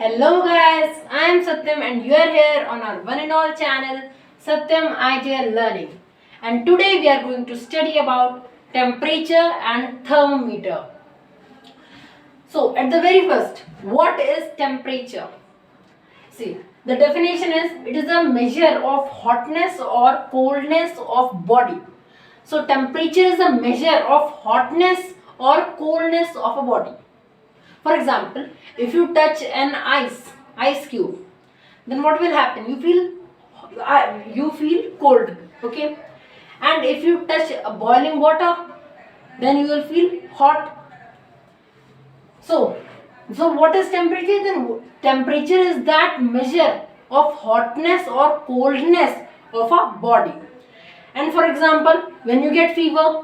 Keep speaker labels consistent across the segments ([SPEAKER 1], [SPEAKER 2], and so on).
[SPEAKER 1] Hello guys, I am Satyam and you are here on our one and all channel Satyam IGL Learning. And today we are going to study about temperature and thermometer. So at the very first, what is temperature? See, the definition is it is a measure of hotness or coldness of body. So temperature is a measure of hotness or coldness of a body. For example, if you touch an ice cube, then what will happen? You feel cold, okay? And if you touch a boiling water, then you will feel hot. So what is temperature? Then temperature is that measure of hotness or coldness of a body. And for example, when you get fever,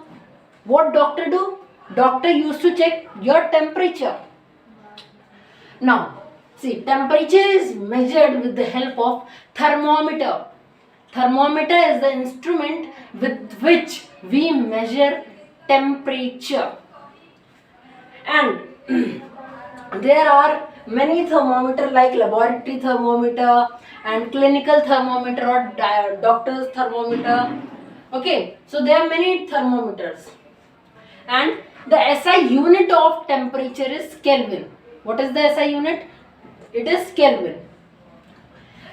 [SPEAKER 1] what doctor do? Doctor used to check your temperature. Now, see, temperature is measured with the help of thermometer. Thermometer is the instrument with which we measure temperature. And there are many thermometer like laboratory thermometer and clinical thermometer or doctor's thermometer. Okay, so there are many thermometers. And the SI unit of temperature is Kelvin. What is the SI unit? It is Kelvin.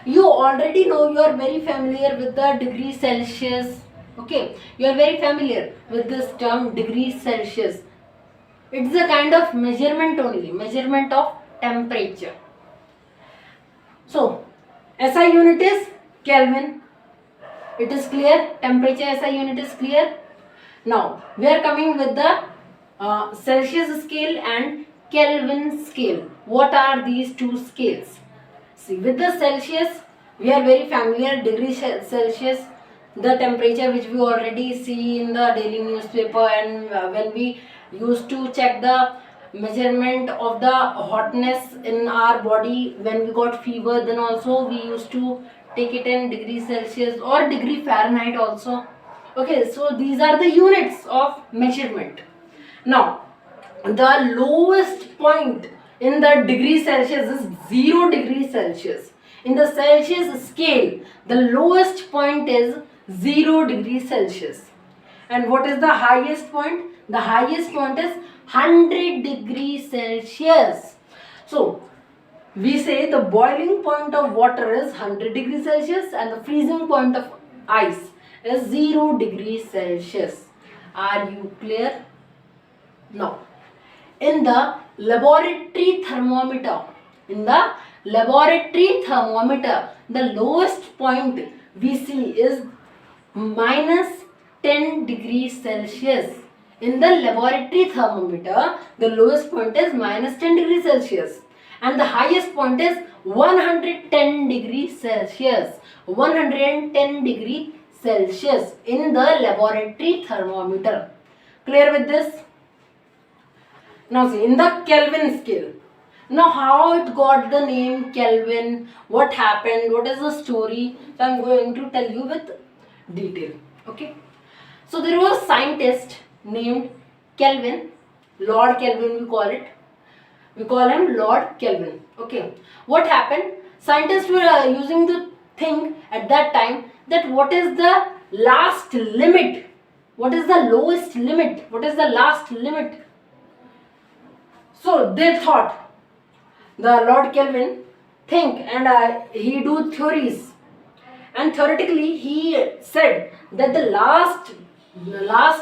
[SPEAKER 1] You already know, you are very familiar with the degree Celsius. Okay, you are very familiar with this term degree Celsius. It's a kind of measurement only, measurement of temperature. So, SI unit is Kelvin. It is clear, temperature SI unit is clear. Now, we are coming with the Celsius scale and Kelvin scale. What are these two scales? See, with the Celsius, we are very familiar, degree Celsius, the temperature which we already see in the daily newspaper, and when we used to check the measurement of the hotness in our body when we got fever, then also we used to take it in degree Celsius or degree Fahrenheit also. Okay, so these are the units of measurement. Now, the lowest point in the degree Celsius is 0 degree Celsius. In the Celsius scale, the lowest point is 0 degree Celsius. And what is the highest point? The highest point is 100 degree Celsius. So, we say the boiling point of water is 100 degrees Celsius and the freezing point of ice is 0 degrees Celsius. Are you clear? Now, in the laboratory thermometer, the lowest point we see is minus 10 degrees Celsius. In the laboratory thermometer, the lowest point is minus 10 degrees Celsius and the highest point is 110 degrees Celsius. 110 degrees Celsius in the laboratory thermometer. Clear with this? Now see, in the Kelvin scale. Now how it got the name Kelvin, what happened, what is the story? So I am going to tell you with detail. Okay. So there was a scientist named Kelvin, Lord Kelvin we call it. We call him Lord Kelvin. Okay. What happened? Scientists were using to think at that time that what is the last limit? What is the lowest limit? What is the last limit? So they thought, the Lord Kelvin think and he do theories, and theoretically he said that the last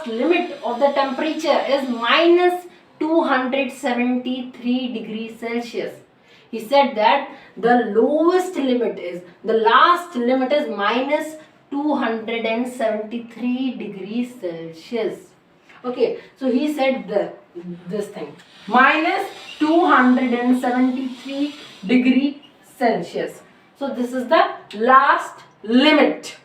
[SPEAKER 1] limit of the temperature is minus 273 degrees Celsius. He said that the last limit is minus 273 degrees Celsius. Okay, so he said this thing, minus 273 degree Celsius. So this is the last limit.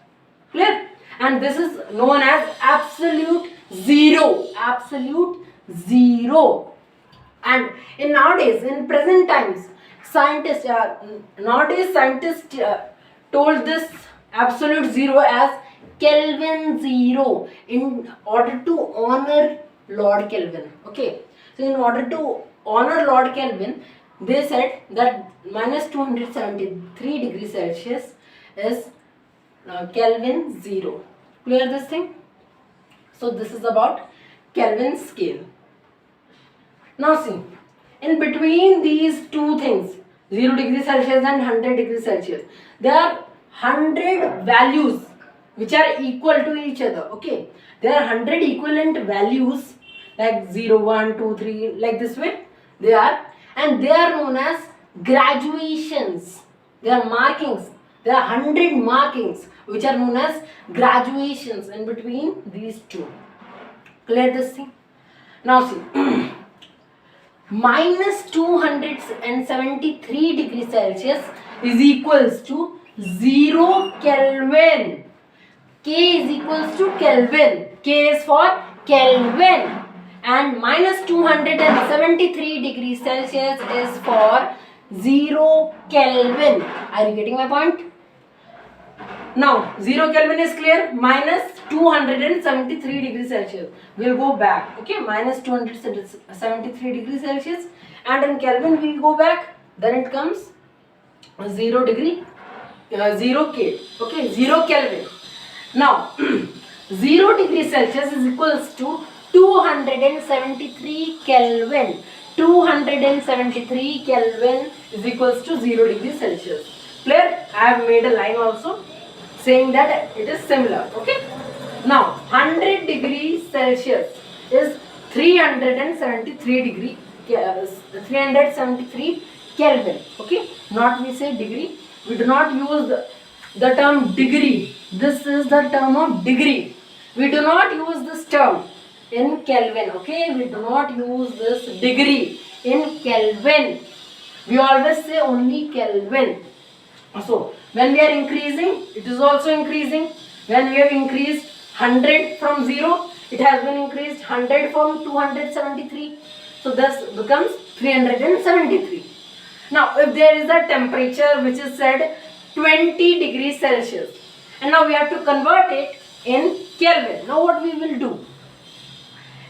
[SPEAKER 1] Clear? And this is known as absolute zero. Absolute zero. And in present times, scientists told this absolute zero as Kelvin zero in order to honor Lord Kelvin. Okay. So in order to honor Lord Kelvin, they said that minus 273 degrees Celsius is Kelvin 0. Clear this thing? So this is about Kelvin scale. Now see, in between these two things, 0 degrees Celsius and 100 degrees Celsius, there are 100 values which are equal to each other. Okay, there are 100 equivalent values like 0, 1, 2, 3, like this way they are, and they are known as graduations. They are markings. There are 100 markings which are known as graduations in between these two. Clear this thing? Now see, minus 273 degrees Celsius is equals to 0 Kelvin. K is equals to Kelvin. K is for Kelvin. And minus 273 degrees Celsius is for 0 Kelvin. Are you getting my point? Now 0 Kelvin is clear. Minus 273 degrees Celsius. We'll go back. Okay, minus 273 degrees Celsius, and in Kelvin we go back. Then it comes 0 degree, 0 K. Okay, 0 Kelvin. Now 0 degrees Celsius is equals to 273 Kelvin. 273 Kelvin is equals to 0 degrees Celsius. Clear? I have made a line also saying that it is similar. Okay. Now 100 degrees Celsius is 373 Kelvin. Okay. Not we say degree. We do not use the term degree. This is the term of degree. We do not use this term in Kelvin. Okay. We do not use this degree in Kelvin. We always say only Kelvin. So when we are increasing, it is also increasing. When we have increased 100 from 0, it has been increased 100 from 273. So this becomes 373. Now if there is a temperature which is said 20 degrees Celsius, and now we have to convert it in Kelvin. Now what we will do?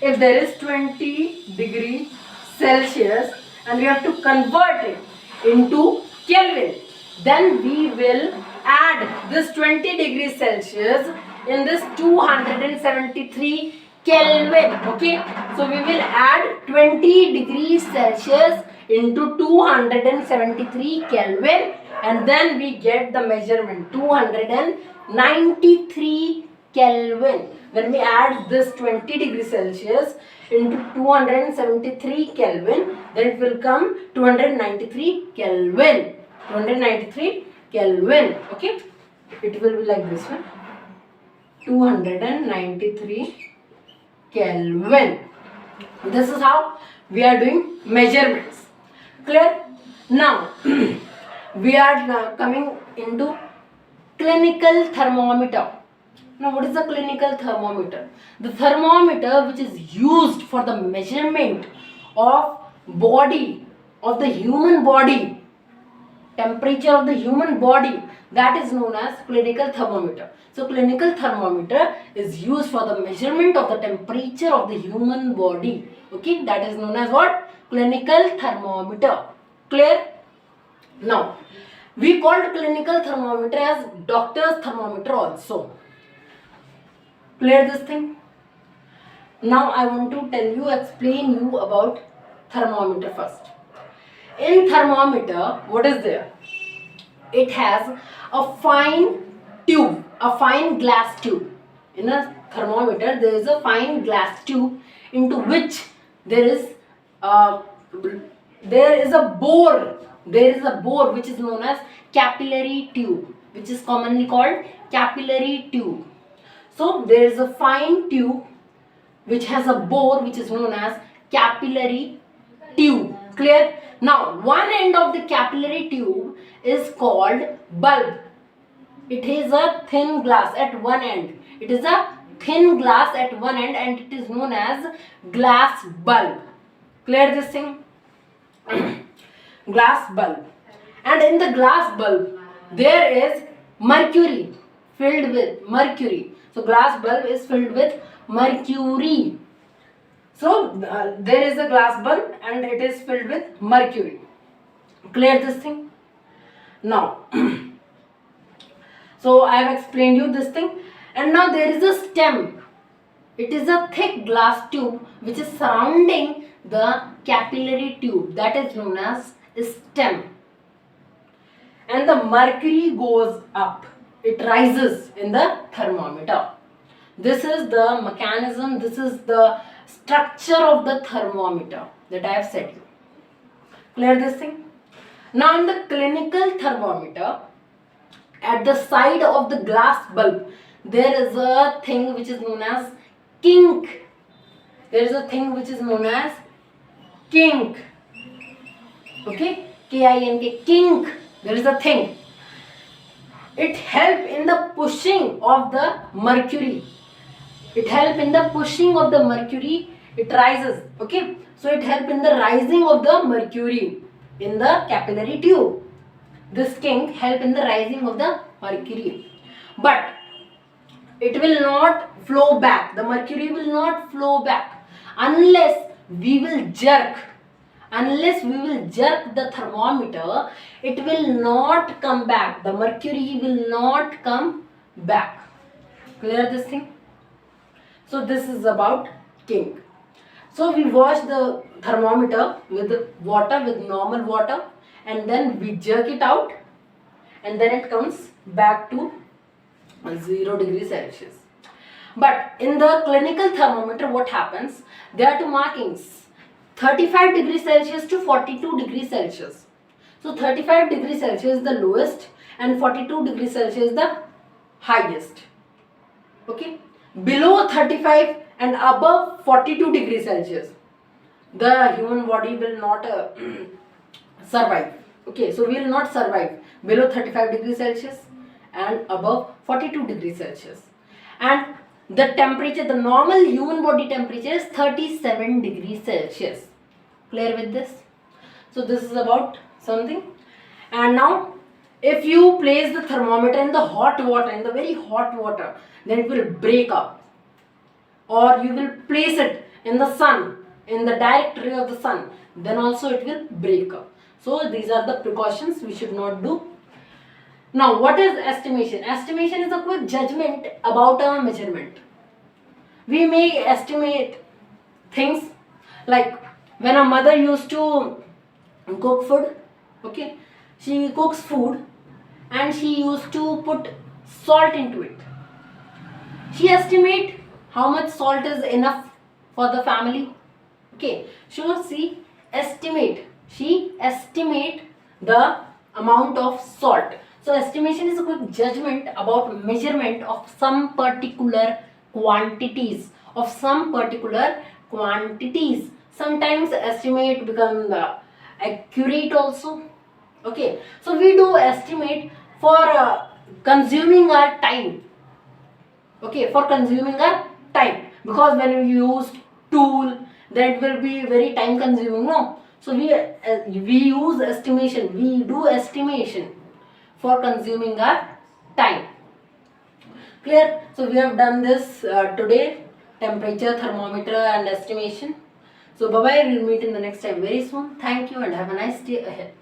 [SPEAKER 1] If there is 20 degrees Celsius and we have to convert it into Kelvin, then we will add this 20 degrees Celsius in this 273 Kelvin. Okay, so we will add 20 degrees Celsius into 273 Kelvin, and then we get the measurement 293 Kelvin. When we add this 20 degrees Celsius into 273 Kelvin, then it will come 293 Kelvin. 293 Kelvin. Okay, it will be like this one, 293 Kelvin. This is how we are doing measurements. Clear? Now we are coming into clinical thermometer. Now what is the clinical thermometer? The thermometer which is used for the measurement of body, of the human body, temperature of the human body, that is known as clinical thermometer. So clinical thermometer is used for the measurement of the temperature of the human body. Okay, that is known as what? Clinical thermometer. Clear? Now we called clinical thermometer as doctor's thermometer also. Clear this thing? Now I want to explain you about thermometer first. In thermometer, what is there? It has a fine tube, a fine glass tube. In a thermometer, there is a fine glass tube into which there is a bore. There is a bore which is known as capillary tube, which is commonly called capillary tube. So there is a fine tube which has a bore which is known as capillary tube. Clear? Now one end of the capillary tube is called bulb. It is a thin glass at one end. It is a thin glass at one end and it is known as glass bulb. Clear this thing? Glass bulb. And in the glass bulb there is mercury, filled with mercury. So glass bulb is filled with mercury. So there is a glass bulb and it is filled with mercury. Clear this thing? Now, so I have explained you this thing, and now there is a stem. It is a thick glass tube which is surrounding the capillary tube, that is known as stem. And the mercury goes up, it rises in the thermometer. This is the mechanism, this is the structure of the thermometer that I have said you. Clear this thing? Now in the clinical thermometer, at the side of the glass bulb, there is a thing which is known as kink. There is a thing which is known as kink. Okay? K-I-N-K, kink. There is a thing. It helps in the pushing of the mercury. It helps in the pushing of the mercury. It rises. Okay? So it helps in the rising of the mercury in the capillary tube. This kink helps in the rising of the mercury. But it will not flow back. The mercury will not flow back unless we will jerk. Unless we will jerk the thermometer, it will not come back. The mercury will not come back. Clear this thing? So this is about kink. So we wash the thermometer with water, with normal water, and then we jerk it out, and then it comes back to 0 degrees Celsius. But in the clinical thermometer, what happens? There are two markings, 35 degrees Celsius to 42 degrees Celsius. So 35 degrees Celsius is the lowest and 42 degrees Celsius is the highest. Okay? Below 35 and above 42 degrees Celsius, the human body will not survive. Okay, so we will not survive below 35 degrees Celsius and above 42 degrees Celsius. And the temperature, the normal human body temperature is 37 degrees Celsius. Clear with this? So this is about something. And now if you place the thermometer in the hot water, in the very hot water, then it will break up. Or you will place it in the sun, in the direct ray of the sun, then also it will break up. So these are the precautions we should not do. Now what is estimation? Estimation is a quick judgment about a measurement. We may estimate things like when a mother used to cook food, okay, she cooks food and she used to put salt into it. She estimate how much salt is enough for the family. Okay, so she estimate the amount of salt. So estimation is a quick judgment about measurement of some particular quantities. Sometimes estimate become accurate also. Okay, so we do estimate for consuming our time. Okay, for consuming our time, because when you use tool, then it will be very time consuming, no? So we use estimation, we do estimation for consuming our time. Clear? So we have done this today, temperature, thermometer and estimation. So bye bye, we'll meet in the next time very soon. Thank you and have a nice day ahead.